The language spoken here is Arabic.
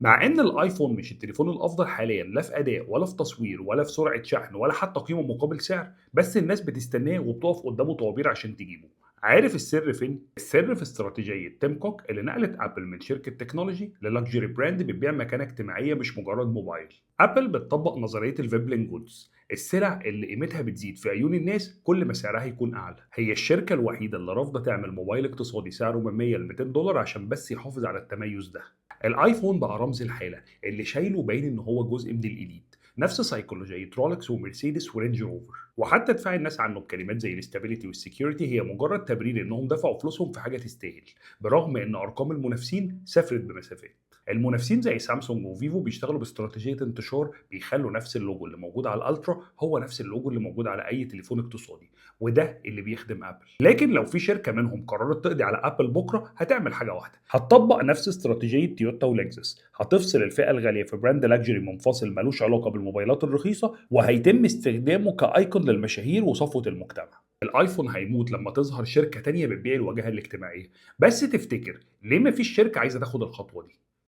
مع ان الايفون مش التليفون الافضل حاليا لا في اداء ولا في تصوير ولا في سرعه شحن ولا حتى قيمه مقابل سعر، بس الناس بتستناه وبتقف قدامه طوابير عشان تجيبه. عارف السر فين؟ السر في استراتيجيه تيم كوك اللي نقلت ابل من شركه تكنولوجي للاكجري براند بتبيع مكانه اجتماعيه مش مجرد موبايل. ابل بتطبق نظريه الفيبلين جودز، السلع اللي قيمتها بتزيد في عيون الناس كل ما سعرها يكون اعلى. هي الشركه الوحيده اللي رافضه تعمل موبايل اقتصادي سعره من 100 ل 200 دولار عشان بس يحافظ على التميز ده. الايفون بقى رمز الحاله، اللي شايله باين ان هو جزء من الاليت، نفس سيكولوجيه رولكس ومرسيدس ورينج روفر. وحتى دفاع الناس عنه بكلمات زي الاستابيليتي والسكيورتي هي مجرد تبرير انهم دفعوا فلوسهم في حاجه تستاهل، برغم ان ارقام المنافسين سافرت بمسافات. المنافسين زي سامسونج وفيفو بيشتغلوا باستراتيجيه انتشار، بيخلوا نفس اللوجو اللي موجود على الالترا هو نفس اللوجو اللي موجود على اي تليفون اقتصادي، وده اللي بيخدم ابل. لكن لو في شركه منهم قررت تقضي على ابل بكره هتعمل حاجه واحده، هتطبق نفس استراتيجيه تويوتا ولكزس، هتفصل الفئه الغاليه في براند لاكجري منفصل ملوش علاقه بالموبايلات الرخيصه، وهيتم استخدامه كايكون للمشاهير وصفوه المجتمع. الايفون هيموت لما تظهر شركه تانية بتبيع الواجهه الاجتماعيه. بس تفتكر ليه مفيش شركه عايزه تاخد الخطوه دي؟